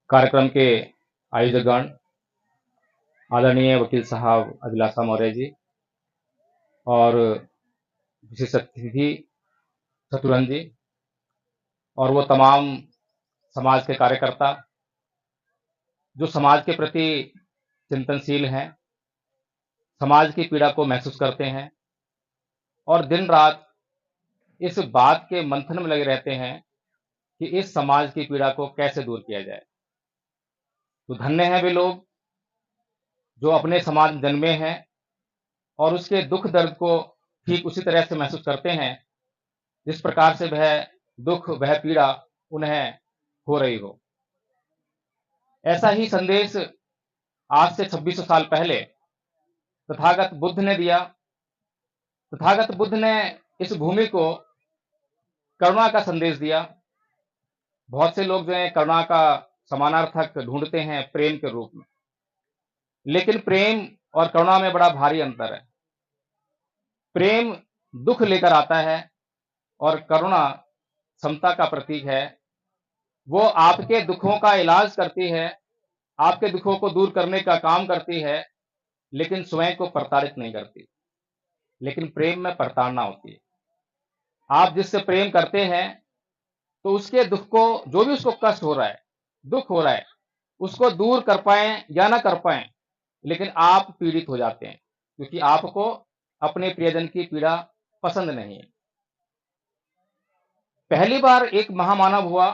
कार्यक्रम के आयोजकगण, आदरणीय वकील साहब अभिलाषा मौर्य जी और विशेष अतिथि शत्रुघ्न जी और वो तमाम समाज के कार्यकर्ता जो समाज के प्रति चिंतनशील हैं, समाज की पीड़ा को महसूस करते हैं और दिन रात इस बात के मंथन में लगे रहते हैं कि इस समाज की पीड़ा को कैसे दूर किया जाए। तो धन्य हैं वे लोग जो अपने समाज में जन्मे हैं और उसके दुख दर्द को ठीक उसी तरह से महसूस करते हैं जिस प्रकार से वह दुख, वह पीड़ा उन्हें हो रही हो। ऐसा ही संदेश आज से 2600 साल पहले तथागत बुद्ध ने दिया। तथागत बुद्ध ने इस भूमि को करुणा का संदेश दिया। बहुत से लोग जो है करुणा का समानार्थक ढूंढते हैं प्रेम के रूप में, लेकिन प्रेम और करुणा में बड़ा भारी अंतर है। प्रेम दुख लेकर आता है और करुणा समता का प्रतीक है। वो आपके दुखों का इलाज करती है, आपके दुखों को दूर करने का काम करती है, लेकिन स्वयं को प्रताड़ित नहीं करती। लेकिन प्रेम में प्रताड़ना होती है। आप जिससे प्रेम करते हैं तो उसके दुख को, जो भी उसको कष्ट हो रहा है, दुख हो रहा है, उसको दूर कर पाएं या ना कर पाएं, लेकिन आप पीड़ित हो जाते हैं क्योंकि आपको अपने प्रियजन की पीड़ा पसंद नहीं है। पहली बार एक महामानव हुआ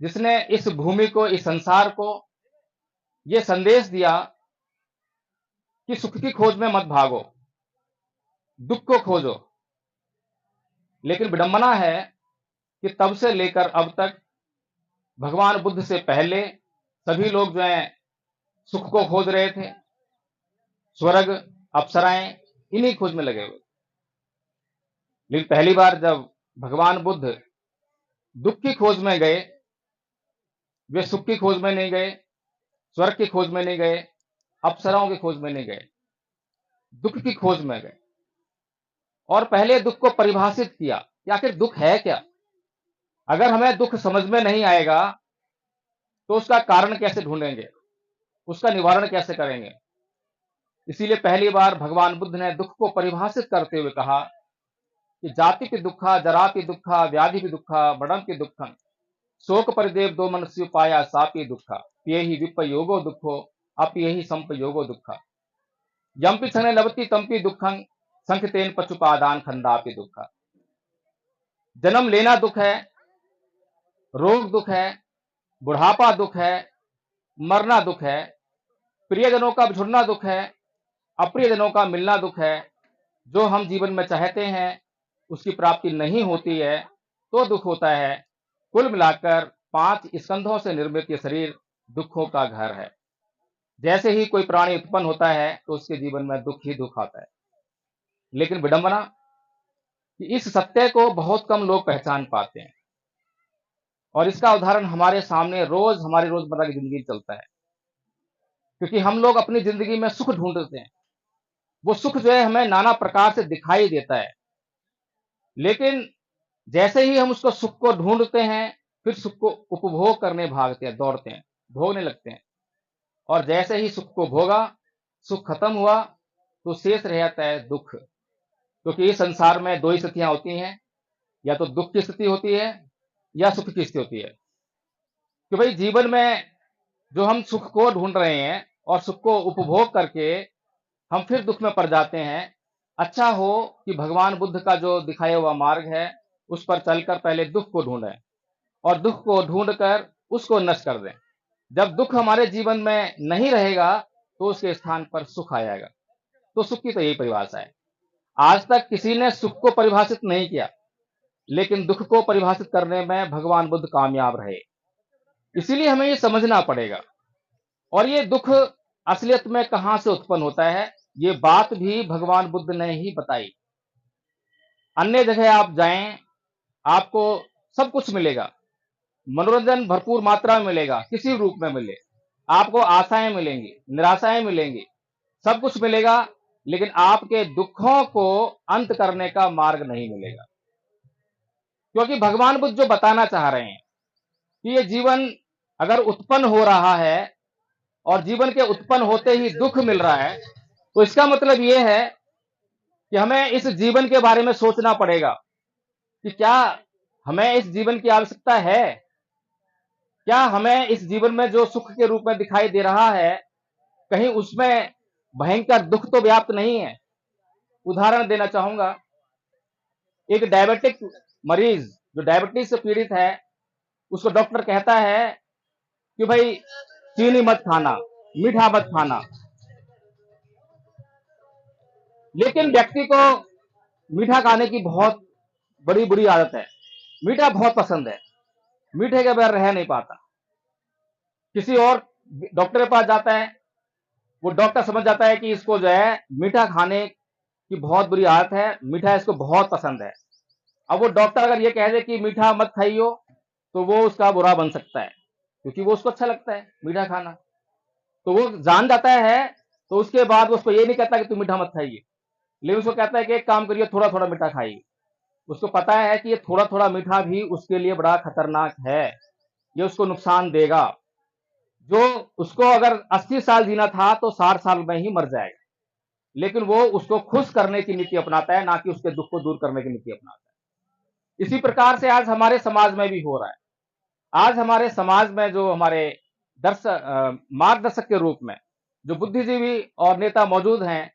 जिसने इस भूमि को, इस संसार को यह संदेश दिया कि सुख की खोज में मत भागो, दुख को खोजो। लेकिन विडंबना है कि तब से लेकर अब तक भगवान बुद्ध से पहले सभी लोग जो हैं सुख को खोज रहे थे, स्वर्ग, अप्सराएं, इन्हीं खोज में लगे हुए। लेकिन पहली बार जब भगवान बुद्ध दुख की खोज में गए, वे सुख की खोज में नहीं गए, स्वर्ग की खोज में नहीं गए, अप्सराओं की खोज में नहीं गए, दुख की खोज में गए। और पहले दुख को परिभाषित किया कि आखिर दुख है क्या। अगर हमें दुख समझ में नहीं आएगा तो उसका कारण कैसे ढूंढेंगे, उसका निवारण कैसे करेंगे। इसीलिए पहली बार भगवान बुद्ध ने दुख को परिभाषित करते हुए कहा कि जाति की दुखा, जरा की दुखा, व्याधि की दुखा, मरण की दुखं, शोक परिदेव दो मनुष्य पाया सापी दुखा, ये ही विप योगो दुखो, अप यही संप योगो दुखा, यम्पि क्षणे लवती तंपि दुखं, संखतेन पचुपादान खंडापि दुखा। जन्म लेना दुख है, रोग दुख है, बुढ़ापा दुख है, मरना दुख है, प्रियजनों का बिछुड़ना दुख है, अप्रियजनों का मिलना दुख है। जो हम जीवन में चाहते हैं उसकी प्राप्ति नहीं होती है तो दुख होता है। कुल मिलाकर 5 स्कंधों से निर्मित ये शरीर दुखों का घर है। जैसे ही कोई प्राणी उत्पन्न होता है तो उसके जीवन में दुख ही दुख आता है। लेकिन विडंबना कि इस सत्य को बहुत कम लोग पहचान पाते हैं और इसका उदाहरण हमारे सामने रोज, हमारी रोजमर्रा की जिंदगी चलता है। क्योंकि हम लोग अपनी जिंदगी में सुख ढूंढते हैं, वो सुख जो है हमें नाना प्रकार से दिखाई देता है, लेकिन जैसे ही हम उसको सुख को ढूंढते हैं फिर सुख को उपभोग करने भागते हैं, दौड़ते हैं, भोगने लगते हैं। और जैसे ही सुख को भोगा, सुख खत्म हुआ तो शेष रह जाता है दुख। क्योंकि इस संसार में 2 ही स्थितियां होती हैं, या तो दुख की स्थिति होती है या सुख की स्थिति होती है। कि भाई जीवन में जो हम सुख को ढूंढ रहे हैं और सुख को उपभोग करके हम फिर दुख में पड़ जाते हैं। अच्छा हो कि भगवान बुद्ध का जो दिखाया हुआ मार्ग है उस पर चलकर पहले दुख को ढूंढें और दुख को ढूंढकर उसको नष्ट कर दें। जब दुख हमारे जीवन में नहीं रहेगा तो उसके स्थान पर सुख आ जाएगा। तो सुख की तो यही परिभाषा है। आज तक किसी ने सुख को परिभाषित नहीं किया, लेकिन दुख को परिभाषित करने में भगवान बुद्ध कामयाब रहे। इसीलिए हमें ये समझना पड़ेगा। और ये दुख असलियत में कहां से उत्पन्न होता है, ये बात भी भगवान बुद्ध ने ही बताई। अन्य जगह आप जाएं, आपको सब कुछ मिलेगा, मनोरंजन भरपूर मात्रा में मिलेगा, किसी रूप में मिले, आपको आशाएं मिलेंगी, निराशाएं मिलेंगी, सब कुछ मिलेगा, लेकिन आपके दुखों को अंत करने का मार्ग नहीं मिलेगा। क्योंकि भगवान बुद्ध जो बताना चाह रहे हैं कि ये जीवन अगर उत्पन्न हो रहा है और जीवन के उत्पन्न होते ही दुख मिल रहा है, तो इसका मतलब यह है कि हमें इस जीवन के बारे में सोचना पड़ेगा कि क्या हमें इस जीवन की आवश्यकता है? क्या हमें इस जीवन में जो सुख के रूप में दिखाई दे रहा है, कहीं उसमें भयंकर दुख तो व्याप्त नहीं है? उदाहरण देना चाहूंगा, एक डायबिटिक मरीज जो डायबिटीज से पीड़ित है, उसको डॉक्टर कहता है कि भाई चीनी मत खाना, मीठा मत खाना, लेकिन व्यक्ति को मीठा खाने की बहुत बड़ी बुरी आदत है। मीठा बहुत पसंद है, मीठे के बगैर रह नहीं पाता। किसी और डॉक्टर के पास जाता है, वो डॉक्टर समझ जाता है कि इसको जो है मीठा खाने की बहुत बुरी आदत है, मीठा इसको बहुत पसंद है। अब वो डॉक्टर अगर ये कह दे कि मीठा मत खाइयो, तो वो उसका बुरा बन सकता है, क्योंकि वो उसको अच्छा लगता है मीठा खाना, तो वो जान जाता है। तो उसके बाद वो उसको ये नहीं कहता कि तुम मीठा मत खाइए, लेकिन उसको कहता है कि एक काम करिए, थोड़ा थोड़ा मीठा खाइए। उसको पता है कि ये थोड़ा थोड़ा मीठा भी उसके लिए बड़ा खतरनाक है, ये उसको नुकसान देगा। जो उसको अगर 80 साल जीना था तो 60 साल में ही मर जाएगा, लेकिन वो उसको खुश करने की नीति अपनाता है, ना कि उसके दुख को दूर करने की नीति अपनाता है। इसी प्रकार से आज हमारे समाज में भी हो रहा है। आज हमारे समाज में जो हमारे मार्गदर्शक के रूप में जो बुद्धिजीवी और नेता मौजूद हैं,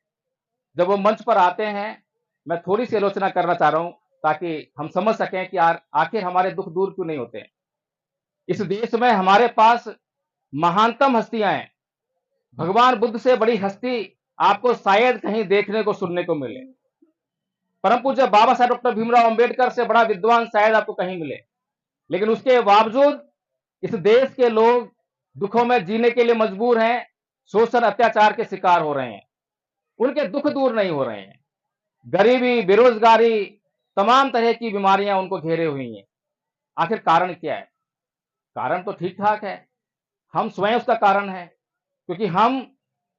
जब वो मंच पर आते हैं, मैं थोड़ी सी आलोचना करना चाह रहा हूं ताकि हम समझ सकें कि यार आखिर हमारे दुख दूर क्यों नहीं होते हैं। इस देश में हमारे पास महानतम हस्तियां हैं। भगवान बुद्ध से बड़ी हस्ती आपको शायद कहीं देखने को सुनने को मिले। परम पूज्य बाबा साहब डॉक्टर भीमराव अंबेडकर से बड़ा विद्वान शायद आपको कहीं मिले, लेकिन उसके बावजूद इस देश के लोग दुखों में जीने के लिए मजबूर हैं, शोषण अत्याचार के शिकार हो रहे हैं, उनके दुख दूर नहीं हो रहे हैं। गरीबी, बेरोजगारी, तमाम तरह की बीमारियां उनको घेरे हुई हैं। आखिर कारण क्या है? कारण तो ठीक ठाक है, हम स्वयं उसका कारण है, क्योंकि हम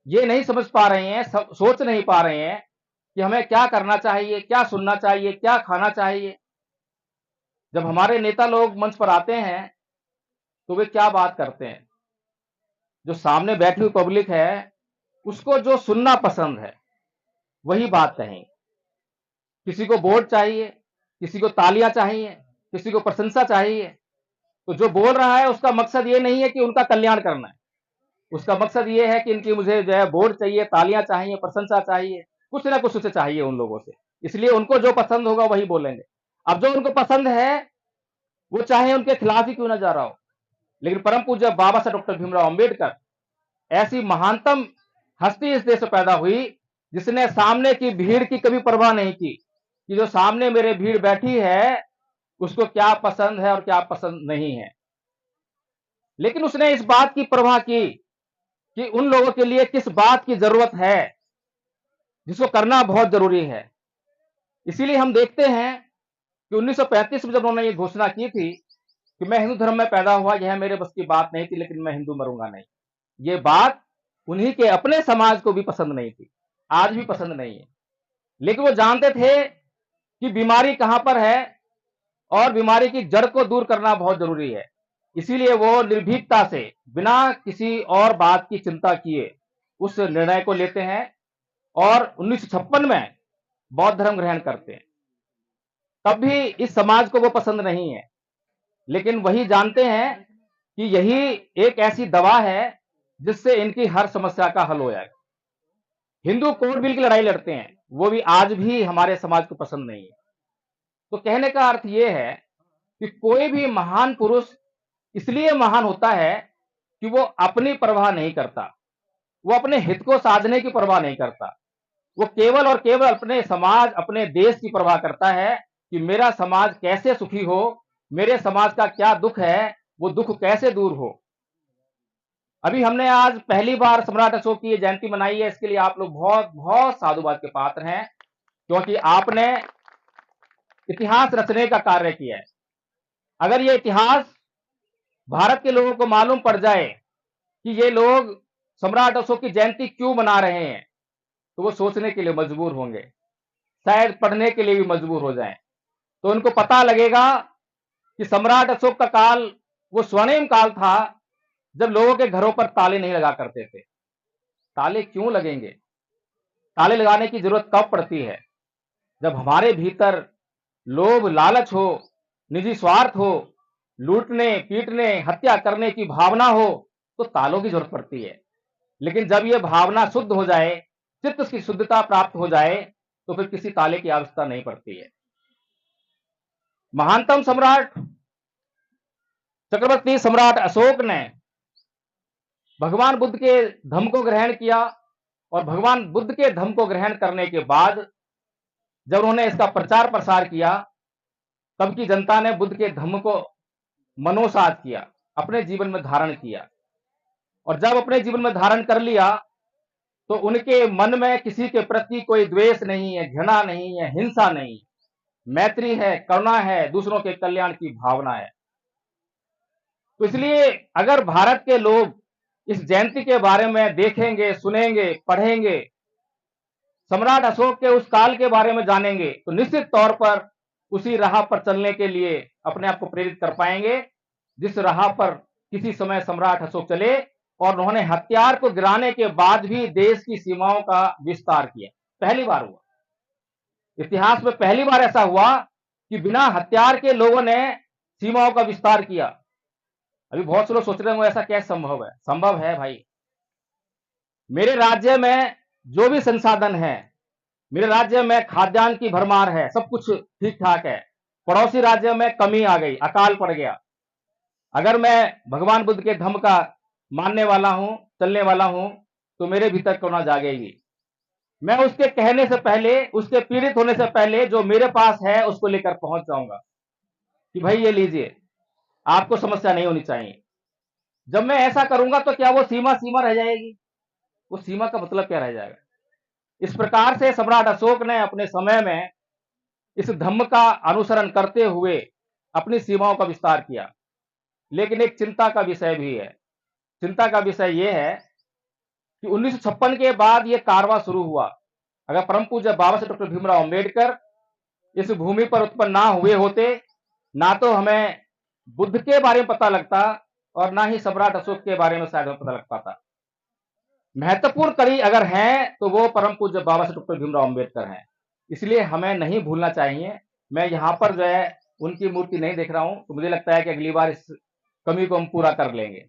ये नहीं समझ पा रहे हैं, सोच नहीं पा रहे हैं कि हमें क्या करना चाहिए, क्या सुनना चाहिए, क्या खाना चाहिए। जब हमारे नेता लोग मंच पर आते हैं तो वे क्या बात करते हैं? जो सामने बैठी हुई पब्लिक है, उसको जो सुनना पसंद है वही बात कहेंगे। किसी को वोट चाहिए, किसी को तालियां चाहिए, किसी को प्रशंसा चाहिए। तो जो बोल रहा है उसका मकसद ये नहीं है कि उनका कल्याण करना है, उसका मकसद ये है कि इनकी मुझे जो है वोट चाहिए, तालियां चाहिए, प्रशंसा चाहिए, कुछ ना कुछ उसे चाहिए उन लोगों से, इसलिए उनको जो पसंद होगा वही बोलेंगे। अब जो उनको पसंद है वो चाहे उनके खिलाफ ही क्यों ना जा रहा हो, लेकिन परम पूज्य बाबा साहब डॉक्टर भीमराव अंबेडकर ऐसी महानतम हस्ती इस देश में पैदा हुई जिसने सामने की भीड़ की कभी परवाह नहीं की कि जो सामने मेरे भीड़ बैठी है उसको क्या पसंद है और क्या पसंद नहीं है। लेकिन उसने इस बात की परवाह की कि उन लोगों के लिए किस बात की जरूरत है जिसको करना बहुत जरूरी है। इसीलिए हम देखते हैं कि 1935 में जब उन्होंने ये घोषणा की थी कि मैं हिंदू धर्म में पैदा हुआ, यह मेरे बस की बात नहीं थी, लेकिन मैं हिंदू मरूंगा नहीं, ये बात उन्हीं के अपने समाज को भी पसंद नहीं थी, आज भी पसंद नहीं है। लेकिन वो जानते थे कि बीमारी कहां पर है और बीमारी की जड़ को दूर करना बहुत जरूरी है। इसीलिए वो निर्भीकता से बिना किसी और बात की चिंता किए उस निर्णय को लेते हैं और 1956 में बौद्ध धर्म ग्रहण करते हैं। तब भी इस समाज को वो पसंद नहीं है, लेकिन वही जानते हैं कि यही एक ऐसी दवा है जिससे इनकी हर समस्या का हल हो जाएगा। हिंदू कोड बिल की लड़ाई लड़ते हैं, वो भी आज भी हमारे समाज को पसंद नहीं है। तो कहने का अर्थ यह है कि कोई भी महान पुरुष इसलिए महान होता है कि वो अपनी परवाह नहीं करता, वो अपने हित को साधने की परवाह नहीं करता, वो केवल और केवल अपने समाज, अपने देश की परवाह करता है कि मेरा समाज कैसे सुखी हो, मेरे समाज का क्या दुख है, वो दुख कैसे दूर हो। अभी हमने आज पहली बार सम्राट अशोक की जयंती मनाई है, इसके लिए आप लोग बहुत बहुत साधुवाद के पात्र हैं, क्योंकि आपने इतिहास रचने का कार्य किया है। अगर ये इतिहास भारत के लोगों को मालूम पड़ जाए कि ये लोग सम्राट अशोक की जयंती क्यों मना रहे हैं, तो वो सोचने के लिए मजबूर होंगे, शायद पढ़ने के लिए भी मजबूर हो जाएं। तो उनको पता लगेगा कि सम्राट अशोक का काल वो स्वर्णिम काल था जब लोगों के घरों पर ताले नहीं लगा करते थे। ताले क्यों लगेंगे? ताले लगाने की जरूरत कब पड़ती है? जब हमारे भीतर लोभ, लालच हो, निजी स्वार्थ हो, लूटने, पीटने, हत्या करने की भावना हो, तो तालों की जरूरत पड़ती है। लेकिन जब यह भावना शुद्ध हो जाए, चित्त की शुद्धता प्राप्त हो जाए, तो फिर किसी ताले की आवश्यकता नहीं पड़ती है। महानतम सम्राट, चक्रवर्ती सम्राट अशोक ने भगवान बुद्ध के धम्म को ग्रहण किया, और भगवान बुद्ध के धम्म को ग्रहण करने के बाद जब उन्होंने इसका प्रचार प्रसार किया, तब की जनता ने बुद्ध के धम्म को मनोसात किया, अपने जीवन में धारण किया। और जब अपने जीवन में धारण कर लिया, तो उनके मन में किसी के प्रति कोई द्वेष नहीं है, घृणा नहीं है, हिंसा नहीं, मैत्री है, करुणा है, दूसरों के कल्याण की भावना है। तो इसलिए अगर भारत के लोग इस जयंती के बारे में देखेंगे, सुनेंगे, पढ़ेंगे, सम्राट अशोक के उस काल के बारे में जानेंगे, तो निश्चित तौर पर उसी राह पर चलने के लिए अपने आप को प्रेरित कर पाएंगे, जिस राह पर किसी समय सम्राट अशोक चले, और उन्होंने हथियार को गिराने के बाद भी देश की सीमाओं का विस्तार किया। पहली बार हुआ, इतिहास में पहली बार ऐसा हुआ कि बिना हथियार के लोगों ने सीमाओं का विस्तार किया। अभी बहुत से लोग सोच रहे होंगे ऐसा कैसे संभव है? संभव है भाई। मेरे राज्य में जो भी संसाधन है, मेरे राज्य में खाद्यान्न की भरमार है, सब कुछ ठीक ठाक है। पड़ोसी राज्य में कमी आ गई, अकाल पड़ गया। अगर मैं भगवान बुद्ध के धम्म का मानने वाला हूं, चलने वाला हूं, तो मेरे भीतर करुणा जागेगी। मैं उसके कहने से पहले, उसके पीड़ित होने से पहले जो मेरे पास है उसको लेकर पहुंच जाऊंगा कि भाई ये लीजिए, आपको समस्या नहीं होनी चाहिए। जब मैं ऐसा करूंगा तो क्या वो सीमा सीमा रह जाएगी? वो सीमा का मतलब क्या रह जाएगा? इस प्रकार से सम्राट अशोक ने अपने समय में इस धम्म का अनुसरण करते हुए अपनी सीमाओं का विस्तार किया। लेकिन एक चिंता का विषय भी है। चिंता का विषय यह है कि 1956 के बाद यह कारवां शुरू हुआ। अगर परम पूज्य बाबा साहेब डॉक्टर भीमराव अंबेडकर इस भूमि पर उत्पन्न ना हुए होते, ना तो हमें बुद्ध के बारे में पता लगता, और ना ही सम्राट अशोक के बारे में शायद पता लग पाता। महत्वपूर्ण कड़ी अगर हैं तो वो परम पूज्य बाबा साहेब डॉक्टर भीमराव अंबेडकर हैं। इसलिए हमें नहीं भूलना चाहिए। मैं यहां पर जो है उनकी मूर्ति नहीं देख रहा हूं, तो मुझे लगता है कि अगली बार इस कमी को हम पूरा कर लेंगे।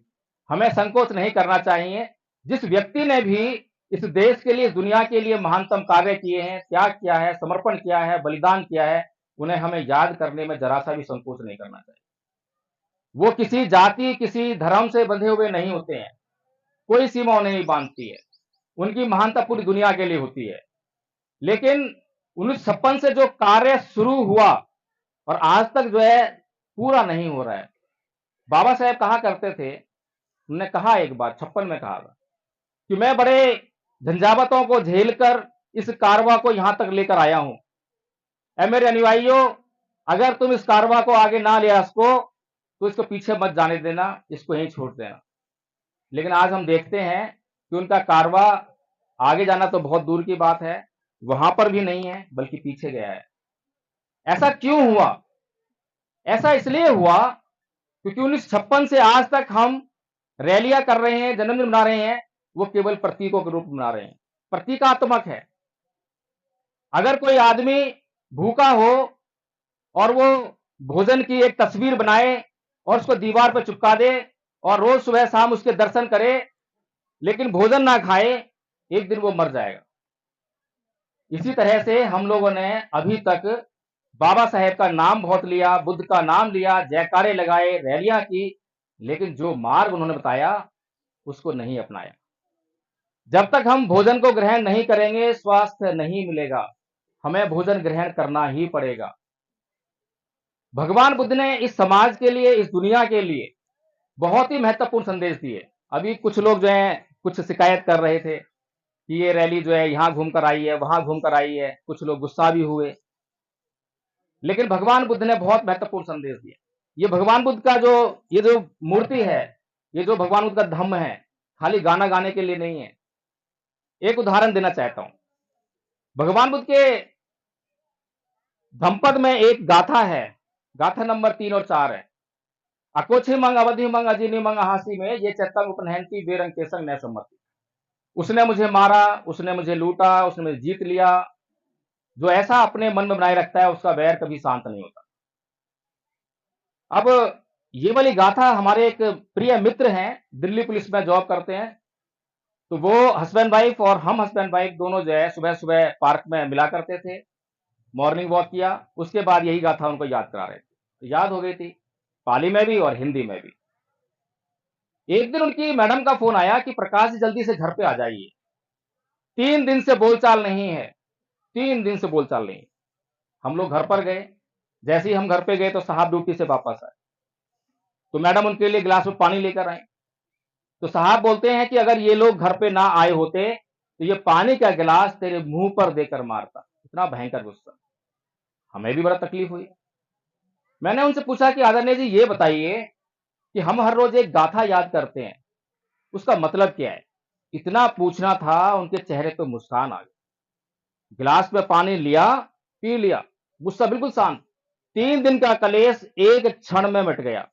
हमें संकोच नहीं करना चाहिए। जिस व्यक्ति ने भी इस देश के लिए, इस दुनिया के लिए महानतम कार्य किए हैं, त्याग किया है, समर्पण किया है, बलिदान किया है, उन्हें हमें याद करने में जरा सा भी संकोच नहीं करना चाहिए। वो किसी जाति, किसी धर्म से बंधे हुए नहीं होते हैं, कोई सीमा उन्हें नहीं बांधती है। उनकी महानता पूरी दुनिया के लिए होती है। लेकिन 1956 से जो कार्य शुरू हुआ और आज तक जो है पूरा नहीं हो रहा है। बाबा साहेब कहा करते थे, उन्होंने कहा एक बार 56 में कहा कि मैं बड़े झंझावतों को झेलकर इस कारवां को यहां तक लेकर आया हूं। ऐ मेरे अनुयायियों, अगर तुम इस कारवां को आगे ना ले सको तो इसको पीछे मत जाने देना, इसको यहीं छोड़ देना। लेकिन आज हम देखते हैं कि उनका कारवां आगे जाना तो बहुत दूर की बात है, वहां पर भी नहीं है, बल्कि पीछे गया है। ऐसा क्यों हुआ? ऐसा इसलिए हुआ क्योंकि 1956 से आज तक हम रैलियां कर रहे हैं, जन्मदिन मना रहे हैं, वो केवल प्रतीकों के रूप में मना रहे हैं। प्रतीकात्मक है। अगर कोई आदमी भूखा हो और वो भोजन की एक तस्वीर बनाए और उसको दीवार पर चिपका दे और रोज सुबह शाम उसके दर्शन करे, लेकिन भोजन ना खाए, एक दिन वो मर जाएगा। इसी तरह से हम लोगों ने अभी तक बाबा साहेब का नाम बहुत लिया, बुद्ध का नाम लिया, जयकारे लगाए, रैलियां की, लेकिन जो मार्ग उन्होंने बताया उसको नहीं अपनाया। जब तक हम भोजन को ग्रहण नहीं करेंगे, स्वास्थ्य नहीं मिलेगा। हमें भोजन ग्रहण करना ही पड़ेगा। भगवान बुद्ध ने इस समाज के लिए, इस दुनिया के लिए बहुत ही महत्वपूर्ण संदेश दिए। अभी कुछ लोग जो है कुछ शिकायत कर रहे थे कि ये रैली जो है यहां घूमकर आई है, वहां घूमकर आई है, कुछ लोग गुस्सा भी हुए। लेकिन भगवान बुद्ध ने बहुत महत्वपूर्ण संदेश दिया। ये भगवान बुद्ध का ये जो मूर्ति है, ये जो भगवान बुद्ध का धम्म है, खाली गाना गाने के लिए नहीं है। एक उदाहरण देना चाहता हूं। भगवान बुद्ध के धम्मपद में एक गाथा है, गाथा नंबर 3 और 4 है। अकोछि मंग अवधि मंग अजिनी मंग हासी में ये चेतंग उपनहंती बेरंग केसंग न सम्मति। उसने मुझे मारा, उसने मुझे लूटा, उसने मुझे जीत लिया। जो ऐसा अपने मन में बनाए रखता है उसका वैर कभी शांत नहीं होता। अब ये वाली गाथा हमारे एक प्रिय मित्र हैं, दिल्ली पुलिस में जॉब करते हैं। तो वो हस्बैंड वाइफ और हम हस्बैंड वाइफ दोनों जो है सुबह सुबह पार्क में मिला करते थे, मॉर्निंग वॉक किया, उसके बाद यही गाथा उनको याद करा रहे थे, तो याद हो गई थी, पाली में भी और हिंदी में भी। एक दिन उनकी मैडम का फोन आया कि प्रकाश जी जल्दी से घर पे आ जाइए, 3 दिन से बोलचाल नहीं है, 3 दिन से बोलचाल नहीं। हम लोग घर पर गए, जैसे ही हम घर पे गए तो साहब ड्यूटी से वापस आए, तो मैडम उनके लिए गिलास में पानी लेकर आए। तो साहब बोलते हैं कि अगर ये लोग घर पे ना आए होते तो ये पानी का गिलास तेरे मुंह पर देकर मारता। इतना भयंकर गुस्सा। हमें भी बड़ा तकलीफ हुई। मैंने उनसे पूछा कि आदरणीय जी ये बताइए कि हम हर रोज एक गाथा याद करते हैं, उसका मतलब क्या है? इतना पूछना था, उनके चेहरे पे मुस्कान आ गई। गिलास में पानी लिया, पी लिया, गुस्सा बिल्कुल शांत। 3 दिन का कलेश एक क्षण में मिट गया।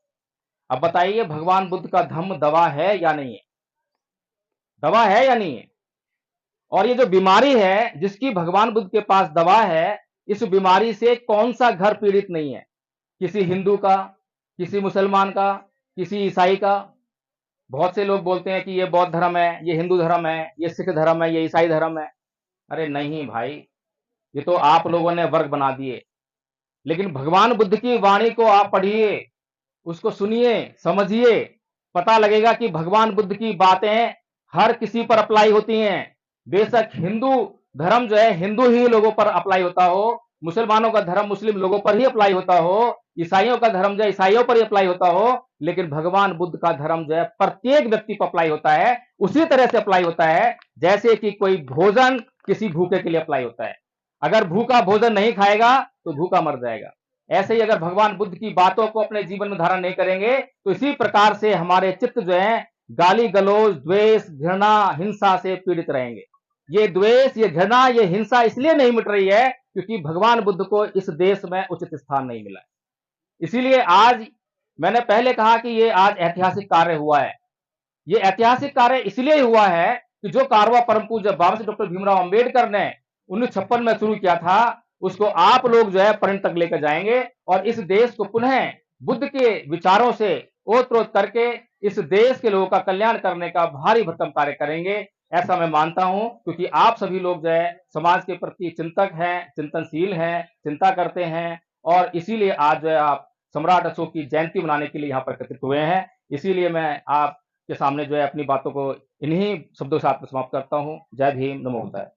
अब बताइए भगवान बुद्ध का धम्म दवा है या नहीं है? दवा है या नहीं है? और ये जो बीमारी है जिसकी भगवान बुद्ध के पास दवा है, इस बीमारी से कौन सा घर पीड़ित नहीं है? किसी हिंदू का, किसी मुसलमान का, किसी ईसाई का। बहुत से लोग बोलते हैं कि ये बौद्ध धर्म है, ये हिंदू धर्म है, ये सिख धर्म है, ये ईसाई धर्म है। अरे नहीं भाई, ये तो आप लोगों ने वर्ग बना दिए। लेकिन भगवान बुद्ध की वाणी को आप पढ़िए, उसको सुनिए, समझिए, पता लगेगा कि भगवान बुद्ध की बातें हर किसी पर अप्लाई होती हैं। बेशक हिंदू धर्म जो है हिंदू ही लोगों पर अप्लाई होता हो, मुसलमानों का धर्म मुस्लिम लोगों पर ही अप्लाई होता हो, ईसाइयों का धर्म जो है ईसाइयों पर ही अप्लाई होता हो, लेकिन भगवान बुद्ध का धर्म जो है प्रत्येक व्यक्ति पर अप्लाई होता है। उसी तरह से अप्लाई होता है जैसे कि कोई भोजन किसी भूखे के लिए अप्लाई होता है। अगर भूखा भोजन नहीं खाएगा तो भूखा मर जाएगा। ऐसे ही अगर भगवान बुद्ध की बातों को अपने जीवन में धारण नहीं करेंगे तो इसी प्रकार से हमारे चित्त जो है गाली गलौज, द्वेष, घृणा, हिंसा से पीड़ित रहेंगे। ये द्वेष, ये घृणा, ये हिंसा इसलिए नहीं मिट रही है क्योंकि भगवान बुद्ध को इस देश में उचित स्थान नहीं मिला। इसीलिए आज मैंने पहले कहा कि ये आज ऐतिहासिक कार्य हुआ है। ये ऐतिहासिक कार्य इसलिए हुआ है कि जो कारवा परम पूज्य बाबा साहब डॉक्टर भीमराव अंबेडकर ने 1956 में शुरू किया था, उसको आप लोग जो है परिणत तक लेकर जाएंगे और इस देश को पुनः बुद्ध के विचारों से ओत-प्रोत करके इस देश के लोगों का कल्याण करने का भारी भरकम कार्य करेंगे। ऐसा मैं मानता हूं क्योंकि आप सभी लोग जो है समाज के प्रति चिंतक हैं, चिंतनशील हैं, चिंता करते हैं और इसीलिए आज जो है आप सम्राट अशोक की जयंती मनाने के लिए यहाँ पर एकत्रित हुए हैं। इसीलिए मैं आप के सामने जो है अपनी बातों को इन्हीं शब्दों के साथ समाप्त करता हूं। जय भीम, नमो बुद्धाय।